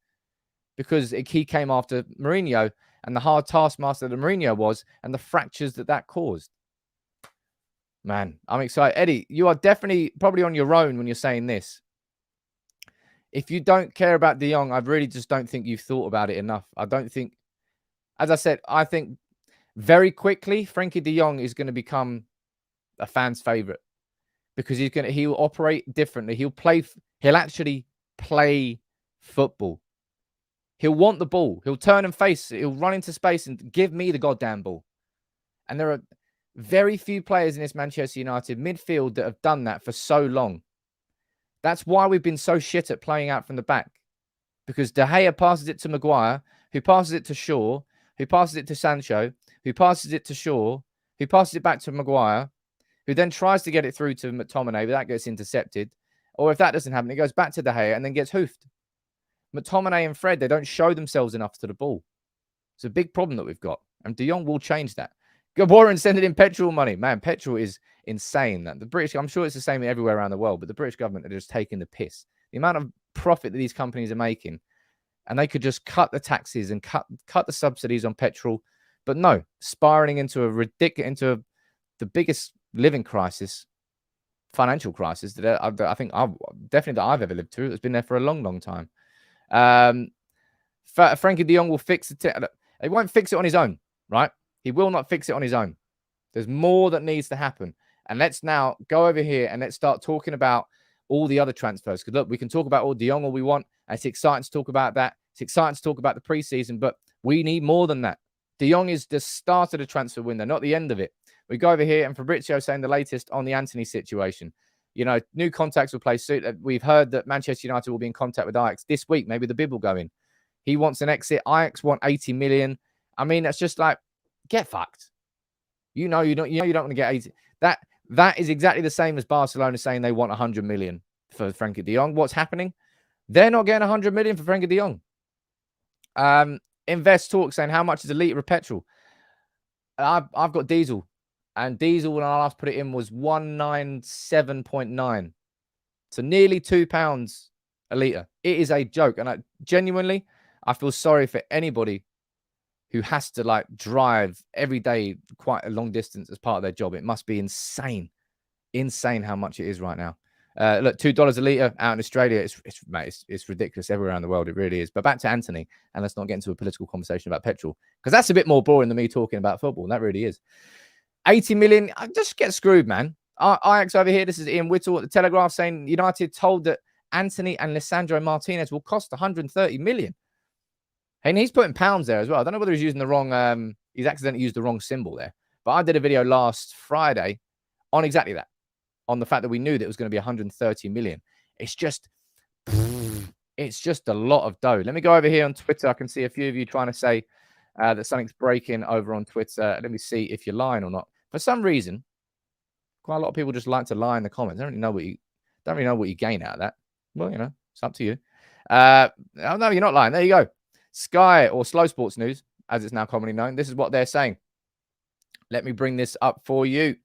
because he came after Mourinho and the hard taskmaster that Mourinho was and the fractures that caused. Man, I'm excited. Eddie, you are definitely probably on your own when you're saying this. If you don't care about De Jong, I really just don't think you've thought about it enough. I don't think, as I said, I think very quickly, Frenkie de Jong is going to become a fan's favorite because he'll operate differently. He'll actually play football. He'll want the ball. He'll turn and face it. He'll run into space and give me the goddamn ball. And there are very few players in this Manchester United midfield that have done that for so long. That's why we've been so shit at playing out from the back. Because De Gea passes it to Maguire, who passes it to Shaw, who passes it to Sancho, who passes it to Shaw, who passes it back to Maguire, who then tries to get it through to McTominay, but that gets intercepted. Or if that doesn't happen, it goes back to De Gea and then gets hoofed. McTominay and Fred, they don't show themselves enough to the ball. It's a big problem that we've got. And De Jong will change that. Warren sending in petrol money. Man, petrol is insane. The British, I'm sure it's the same everywhere around the world, but the British government are just taking the piss. The amount of profit that these companies are making, and they could just cut the taxes and cut the subsidies on petrol, But no, spiraling into the biggest living crisis, financial crisis that I think definitely that I've ever lived through. It's been there for a long, long time. Frenkie de Jong will fix it. He won't fix it on his own, right? He will not fix it on his own. There's more that needs to happen. And let's now go over here and let's start talking about all the other transfers. Because look, we can talk about all de Jong all we want. And it's exciting to talk about that. It's exciting to talk about the preseason, but we need more than that. De Jong is the start of the transfer window, not the end of it. We go over here and Fabrizio saying the latest on the Antony situation. You know, new contacts will play soon. We've heard that Manchester United will be in contact with Ajax this week. Maybe the bid will go in. He wants an exit. Ajax want 80 million. I mean, that's just like, get fucked. You know you don't want to get 80. That is exactly the same as Barcelona saying they want 100 million for Frenkie de Jong. What's happening? They're not getting 100 million for Frenkie de Jong. Invest Talk saying how much is a litre of petrol? I've got diesel, and diesel when I last put it in was 197.9, so nearly £2 a litre. It is a joke, and I feel sorry for anybody who has to like drive every day quite a long distance as part of their job. It must be insane how much it is right now. Look, $2 a litre out in Australia. It's ridiculous everywhere around the world. It really is. But back to Antony, and let's not get into a political conversation about petrol, because that's a bit more boring than me talking about football. And that really is. 80 million. Just get screwed, man. Ajax over here. This is Ian Whittle at the Telegraph saying United told that Antony and Lisandro Martinez will cost 130 million. And he's putting pounds there as well. I don't know whether he's using the wrong, he's accidentally used the wrong symbol there. But I did a video last Friday on exactly that, on the fact that we knew that it was going to be 130 million. It's just a lot of dough. Let me go over here on Twitter. I can see a few of you trying to say that something's breaking over on Twitter. Let me see if you're lying or not. For some reason, quite a lot of people just like to lie in the comments. I don't really know what you gain out of that. Well, you know, it's up to you. Oh, no, you're not lying. There you go. Sky, or Slow Sports News, as it's now commonly known. This is what they're saying. Let me bring this up for you.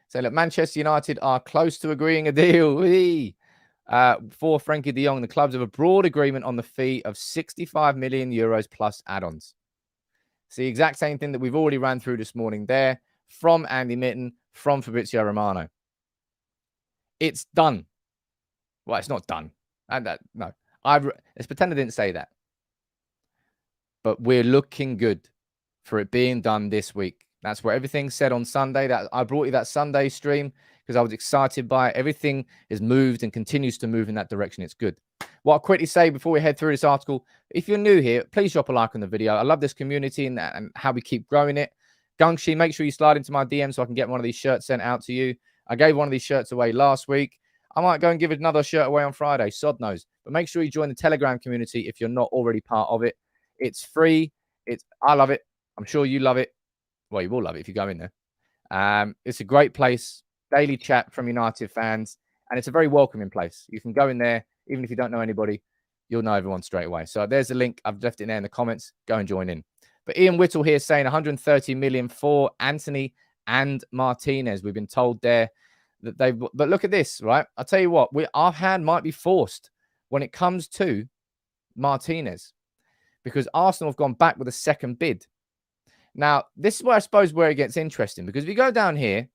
So, look, Manchester United are close to agreeing a deal for Frenkie de Jong. The clubs have a broad agreement on the fee of 65 million euros plus add-ons. It's the exact same thing that we've already ran through this morning there from Andy Mitten, from Fabrizio Romano. It's done. Well, it's not done. No. Let's pretend I didn't say that. But we're looking good for it being done this week. That's what everything said on Sunday. That I brought you that Sunday stream because I was excited by it. Everything has moved and continues to move in that direction. It's good. What I'll quickly say before we head through this article, if you're new here, please drop a like on the video. I love this community and how we keep growing it. Gungshi, make sure you slide into my DM so I can get one of these shirts sent out to you. I gave one of these shirts away last week. I might go and give another shirt away on Friday. Sod knows. But make sure you join the Telegram community if you're not already part of it. It's free. I love it. I'm sure you love it. Well, you will love it if you go in there. It's a great place. Daily chat from United fans. And it's a very welcoming place. You can go in there. Even if you don't know anybody, you'll know everyone straight away. So there's the link. I've left it there in the comments. Go and join in. But Ian Whittle here saying 130 million for Antony and Martinez. We've been told there that but look at this, right? I'll tell you what, our hand might be forced when it comes to Martinez, because Arsenal have gone back with a second bid. Now, this is where I suppose where it gets interesting, because if you go down here,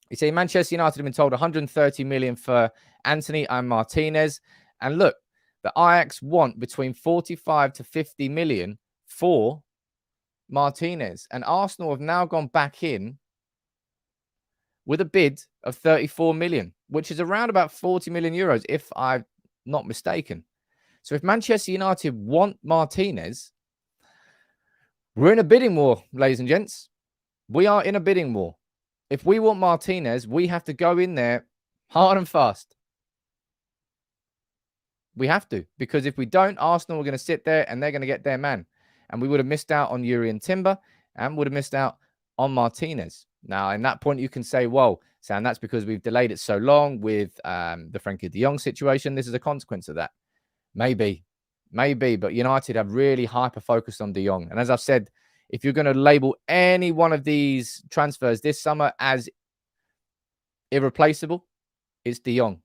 you see Manchester United have been told 130 million for Antony and Martinez. And look, the Ajax want between 45 to 50 million for Martinez. And Arsenal have now gone back in with a bid of 34 million, which is around about 40 million euros, if I'm not mistaken. So if Manchester United want Martinez, we're in a bidding war, ladies and gents. We are in a bidding war. If we want Martinez, we have to go in there hard and fast. We have to, because if we don't, Arsenal are going to sit there and they're going to get their man. And we would have missed out on Yuri and Timber and would have missed out on Martinez. Now, in that point, you can say, well, Sam, that's because we've delayed it so long with the Frenkie de Jong situation. This is a consequence of that. Maybe. But United have really hyper-focused on de Jong. And as I've said, if you're going to label any one of these transfers this summer as irreplaceable, it's de Jong.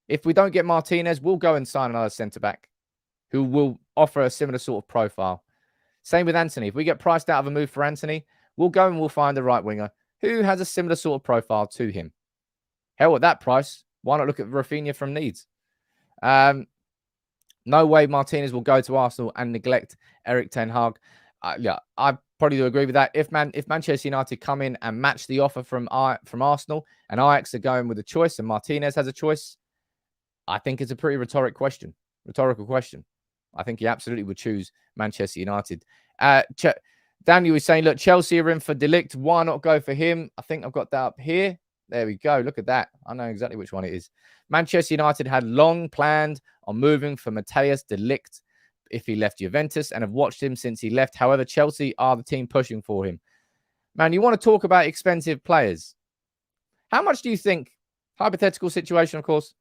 If we don't get Martinez, we'll go and sign another centre-back who will offer a similar sort of profile. Same with Antony. If we get priced out of a move for Antony, we'll go and we'll find the right winger who has a similar sort of profile to him. Hell, at that price, why not look at Rafinha from Leeds? No way Martinez will go to Arsenal and neglect Erik ten Hag. Yeah, I probably do agree with that. If Manchester United come in and match the offer from Arsenal and Ajax are going with a choice and Martinez has a choice, I think it's a pretty rhetorical question. I think he absolutely would choose Manchester United. Daniel is saying, look, Chelsea are in for De Ligt. Why not go for him? I think I've got that up here. There we go. Look at that. I know exactly which one it is. Manchester United had long planned on moving for Matthias De Ligt if he left Juventus and have watched him since he left. However, Chelsea are the team pushing for him. Man, you want to talk about expensive players. How much do you think, hypothetical situation, of course,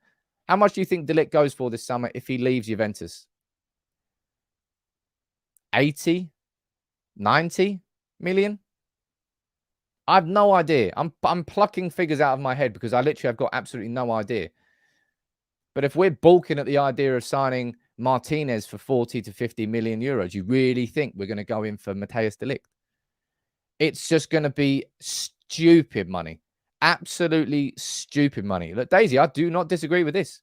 how much do you think De Ligt goes for this summer if he leaves Juventus? 80, 90 million? I have no idea. I'm plucking figures out of my head because I literally have got absolutely no idea. But if we're balking at the idea of signing Martinez for 40 to 50 million euros, you really think we're going to go in for Matthias De Ligt? It's just going to be stupid money. Absolutely stupid money. Look, Daisy, I do not disagree with this.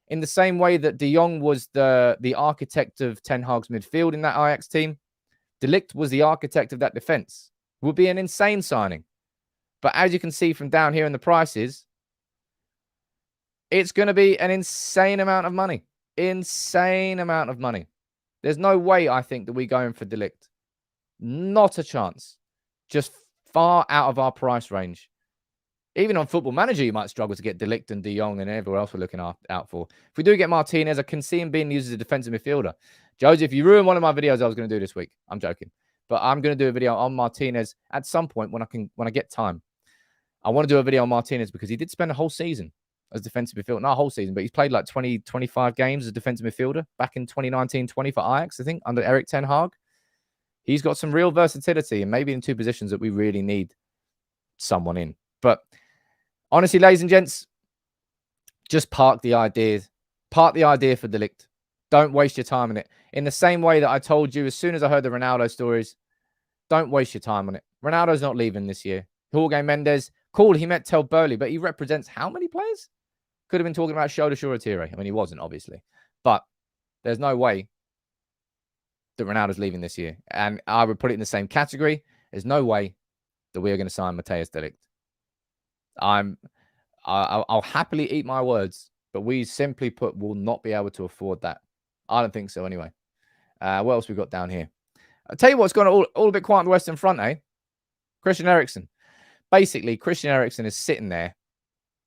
In the same way that De Jong was the architect of Ten Hag's midfield in that Ajax team, De Ligt was the architect of that defense. Would be an insane signing. But as you can see from down here in the prices, it's going to be an insane amount of money. Insane amount of money. There's no way I think that we go in for De Ligt. Not a chance. Just far out of our price range. Even on Football Manager, you might struggle to get De Ligt and De Jong and everyone else we're looking out for. If we do get Martinez, I can see him being used as a defensive midfielder. Josie, if you ruin one of my videos I was going to do this week, I'm joking. But I'm going to do a video on Martinez at some point when I get time. I want to do a video on Martinez because he did spend a whole season as defensive midfielder. Not a whole season, but he's played like 20, 25 games as defensive midfielder back in 2019-20 for Ajax, I think, under Erik ten Hag. He's got some real versatility and maybe in two positions that we really need someone in. But honestly, ladies and gents, just park the idea. Park the idea for De Ligt. Don't waste your time on it. In the same way that I told you as soon as I heard the Ronaldo stories, don't waste your time on it. Ronaldo's not leaving this year. Jorge Mendes, cool, he met Tel Burley, but he represents how many players? Could have been talking about Shoda Shoretire. I mean, he wasn't, obviously. But there's no way that Ronaldo's leaving this year. And I would put it in the same category. There's no way that we are going to sign Matthias De Ligt. I'll happily eat my words, but we simply put will not be able to afford that. I don't think so anyway. What else we got down here? I'll tell you what's gone all a bit quiet on the Western Front, eh? Christian Eriksen. Basically, Christian Eriksen is sitting there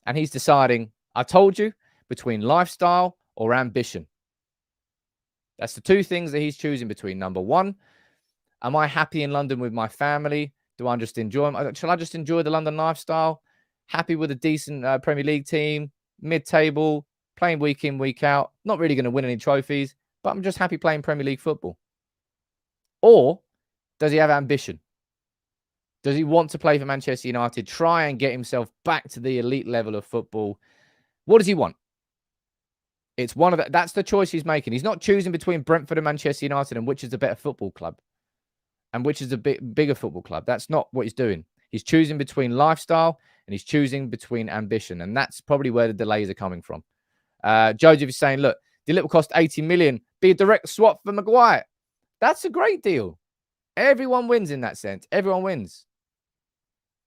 and he's deciding, I told you, between lifestyle or ambition. That's the two things that he's choosing between. Number one, am I happy in London with my family? Do I just enjoy them? Shall I just enjoy the London lifestyle? Happy with a decent Premier League team, mid-table, playing week in, week out. Not really going to win any trophies, but I'm just happy playing Premier League football. Or does he have ambition? Does he want to play for Manchester United, try and get himself back to the elite level of football? What does he want? It's one of the, that's the choice he's making. He's not choosing between Brentford and Manchester United and which is the better football club and which is a bigger football club. That's not what he's doing. He's choosing between lifestyle and he's choosing between ambition. And that's probably where the delays are coming from. Joseph is saying, look, the will cost 80 million. Be a direct swap for Maguire. That's a great deal. Everyone wins in that sense. Everyone wins.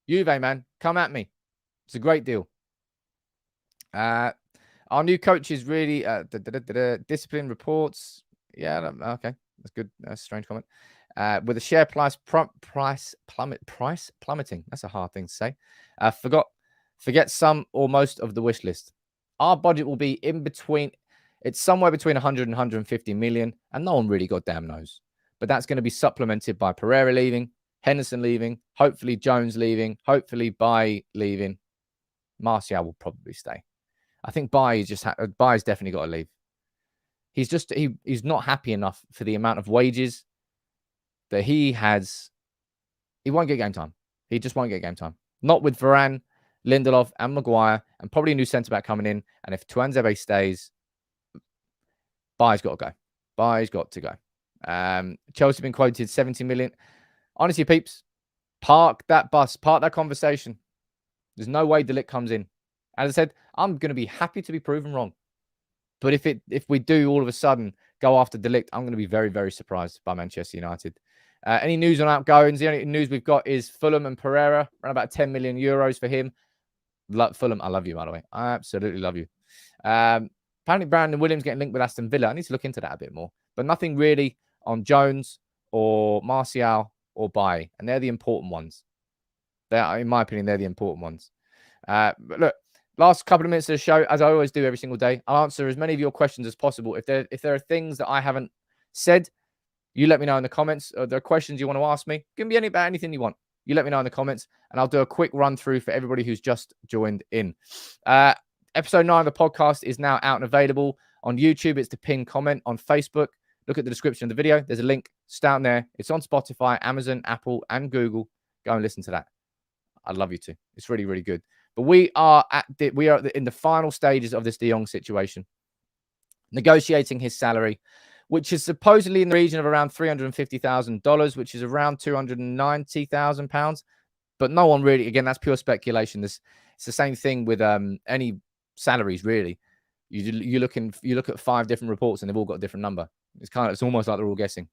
Juve, man, come at me. It's a great deal. Our new coach is really discipline reports. Yeah, okay. That's good. That's a strange comment. With the share price plummeting. That's a hard thing to say. Forget some or most of the wish list. Our budget will be in between. It's somewhere between 100 and 150 million, and no one really goddamn knows. But that's going to be supplemented by Pereira leaving, Henderson leaving, hopefully Jones leaving, hopefully Bailly leaving. Martial will probably stay. I think Bailly's definitely got to leave. He's not happy enough for the amount of wages that he has. He won't get game time. He just won't get game time. Not with Varane, Lindelof, and Maguire, and probably a new centre-back coming in. And if Tuanzebe stays, Bailly's got to go. Bailly's got to go. Chelsea been quoted 70 million. Honestly, peeps, park that bus, park that conversation. There's no way De Ligt comes in. As I said, I'm going to be happy to be proven wrong. But if we do all of a sudden go after De Ligt, I'm going to be very, very surprised by Manchester United. Any news on outgoings? The only news we've got is Fulham and Pereira, around about 10 million euros for him. Fulham, I love you, by the way. I absolutely love you. Apparently, Brandon Williams getting linked with Aston Villa. I need to look into that a bit more. But nothing really on Jones or Martial or Bailly. And they're the important ones. In my opinion, they're the important ones. But look, last couple of minutes of the show, as I always do every single day, I'll answer as many of your questions as possible. If there are things that I haven't said, you let me know in the comments. Or there are questions you want to ask me. It can be about anything you want. You let me know in the comments, and I'll do a quick run through for everybody who's just joined in. Episode 9 of the podcast is now out and available on YouTube. It's the pinned comment. On Facebook, look at the description of the video. There's a link. It's down there. It's on Spotify, Amazon, Apple, and Google. Go and listen to that. I'd love you to. It's really, really good. But we are in the final stages of this De Jong situation, negotiating his salary, which is supposedly in the region of around $350,000, which is around £290,000. But no one really, again, that's pure speculation. It's the same thing with any salaries, really. You look at 5 different reports and they've all got a different number. It's almost like they're all guessing.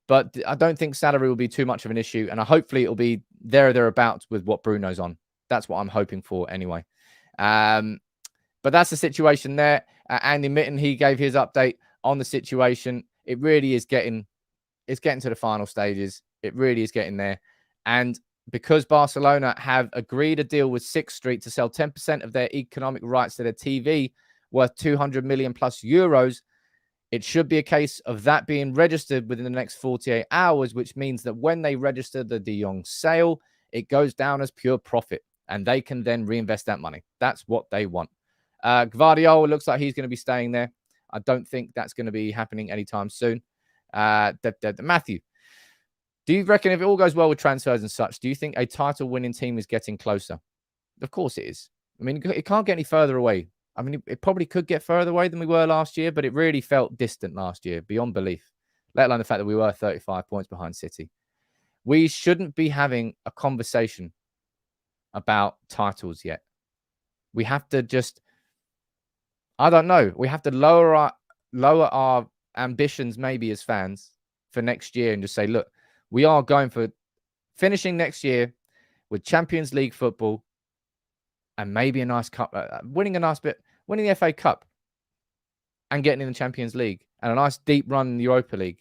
But I don't think salary will be too much of an issue, and hopefully it'll be thereabouts with what Bruno's on. That's what I'm hoping for anyway. But that's the situation there. Andy Mitten, he gave his update on the situation. It really is getting to the final stages. It really is getting there. And because Barcelona have agreed a deal with 6th Street to sell 10% of their economic rights to their TV worth 200 million plus euros, it should be a case of that being registered within the next 48 hours, which means that when they register the De Jong sale, it goes down as pure profit, and they can then reinvest that money. That's what they want. Gvardiol looks like he's going to be staying there. I don't think that's going to be happening anytime soon. Matthew, do you reckon if it all goes well with transfers and such, do you think a title-winning team is getting closer? Of course it is. I mean, it can't get any further away. I mean, it probably could get further away than we were last year, but it really felt distant last year, beyond belief, let alone the fact that we were 35 points behind City. We shouldn't be having a conversation about titles yet. We have to just, I don't know, we have to lower our ambitions maybe as fans for next year and just say, look, we are going for finishing next year with Champions League football and maybe a nice cup, winning the FA Cup and getting in the Champions League and a nice deep run in the Europa League.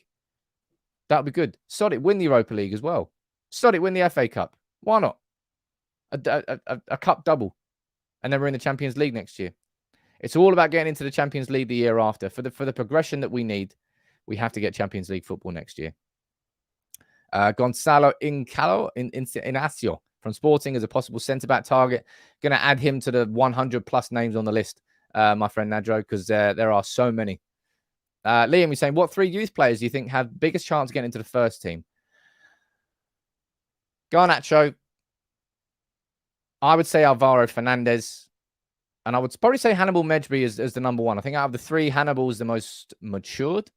That would be good. Sod it, win the Europa League as well. Sod it, win the FA Cup. Why not? A cup double. And then we're in the Champions League next year. It's all about getting into the Champions League the year after. For the progression that we need, we have to get Champions League football next year. Gonzalo Inacio from Sporting as a possible centre-back target. Going to add him to the 100-plus names on the list, my friend Nadro, because there are so many. Liam, you're saying, what 3 youth players do you think have biggest chance of getting into the first team? Garnacho. I would say Alvaro Fernandez. And I would probably say Hannibal Mejbri as the number 1. I think out of the 3, Hannibal is the most matured.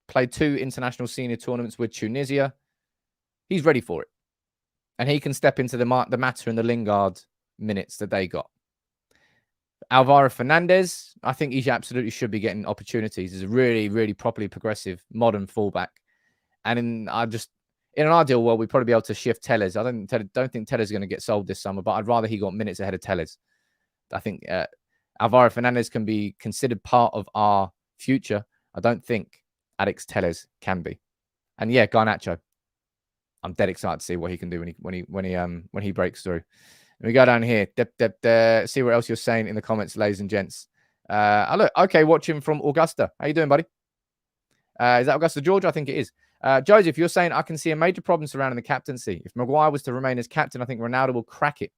Played 2 international senior tournaments with Tunisia. He's ready for it. And he can step into the Mata and the Lingard minutes that they got. Alvaro Fernandez, I think he absolutely should be getting opportunities. He's a really, really properly progressive, modern fullback. And in an ideal world, we'd probably be able to shift Tellez. I don't think Tellez is going to get sold this summer, but I'd rather he got minutes ahead of Tellez. I think Alvaro Fernandez can be considered part of our future. I don't think Alex Tellez can be. And yeah, Garnacho. I'm dead excited to see what he can do when he breaks through. And we go down here. See what else you're saying in the comments, ladies and gents. Look, okay, watching from Augusta. How you doing, buddy? Is that Augusta, Georgia? I think it is. Joseph, you're saying I can see a major problem surrounding the captaincy. If Maguire was to remain as captain, I think Ronaldo will crack it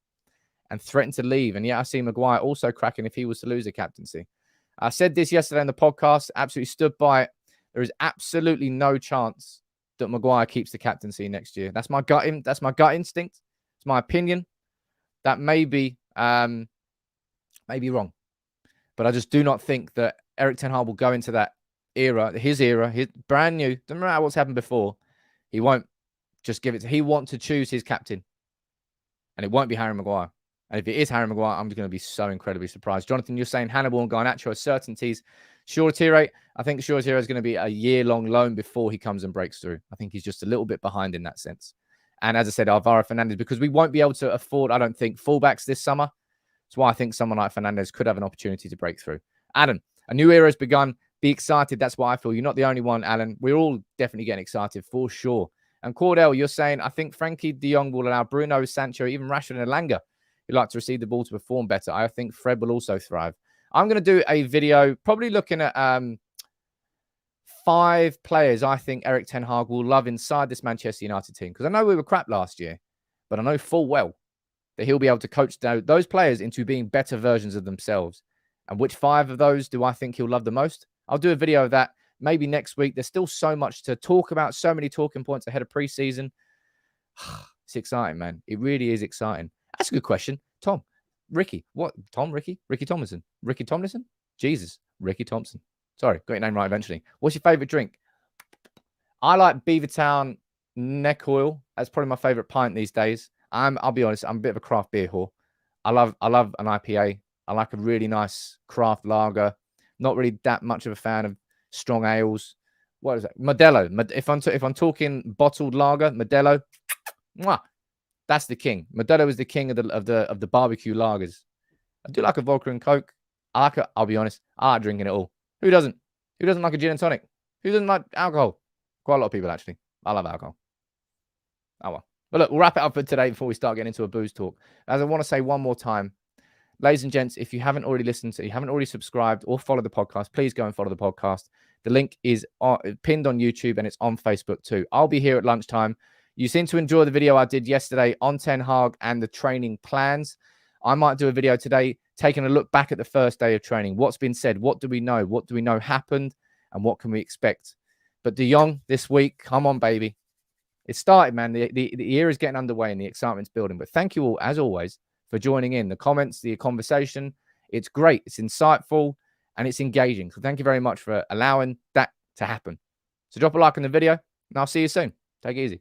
and threaten to leave. And yet I see Maguire also cracking if he was to lose the captaincy. I said this yesterday on the podcast, absolutely stood by it. There is absolutely no chance that Maguire keeps the captaincy next year. That's my gut instinct. It's my opinion. That may be wrong. But I just do not think that Erik ten Hag will go into that era, his brand new, doesn't matter what's happened before, he won't just give it to, he wants to choose his captain. And it won't be Harry Maguire. And if it is Harry Maguire, I'm going to be so incredibly surprised. Jonathan, you're saying Hannibal and Garnacho are certainties. Shoretire, I think Shoretire is going to be a year-long loan before he comes and breaks through. I think he's just a little bit behind in that sense. And as I said, Alvaro Fernandez, because we won't be able to afford, I don't think, fullbacks this summer. That's why I think someone like Fernandez could have an opportunity to break through. Adam, a new era has begun. Be excited. That's what I feel. You're not the only one, Alan. We're all definitely getting excited for sure. And Cordell, you're saying, I think Frenkie de Jong will allow Bruno, Sancho, even Rashford and Elanga, who like to receive the ball, to perform better. I think Fred will also thrive. I'm going to do a video probably looking at 5 players I think Erik ten Hag will love inside this Manchester United team. Because I know we were crap last year, but I know full well that he'll be able to coach those players into being better versions of themselves. And which 5 of those do I think he'll love the most? I'll do a video of that maybe next week. There's still so much to talk about, so many talking points ahead of preseason. It's exciting, man. It really is exciting. That's a good question. Tom, Ricky, what? Tom, Ricky? Ricky Tomlinson. Ricky Tomlinson? Jesus, Ricky Thompson. Sorry, got your name right eventually. What's your favorite drink? I like Beavertown neck oil. That's probably my favorite pint these days. I'll be honest, I'm a bit of a craft beer whore. I love an IPA. I like a really nice craft lager. Not really that much of a fan of strong ales. What is that? Modelo. If I'm talking bottled lager, Modelo. Mwah, that's the king. Modelo is the king of the barbecue lagers. I do like a vodka and Coke. I'll be honest, I like drinking it all. Who doesn't? Who doesn't like a gin and tonic? Who doesn't like alcohol? Quite a lot of people, actually. I love alcohol. Oh, well. But look, we'll wrap it up for today before we start getting into a booze talk. As I want to say one more time, ladies and gents, if you haven't already you haven't already subscribed or followed the podcast, please go and follow the podcast. The link is pinned on YouTube and it's on Facebook too. I'll be here at lunchtime. You seem to enjoy the video I did yesterday on Ten Hag and the training plans. I might do a video today taking a look back at the first day of training. What's been said? What do we know? What do we know happened? And what can we expect? But De Jong this week, come on, baby. It started, man. The year is getting underway and the excitement's building. But thank you all, as always, for joining in. The comments, the conversation. It's great. It's insightful and it's engaging. So thank you very much for allowing that to happen. So drop a like on the video and I'll see you soon. Take it easy.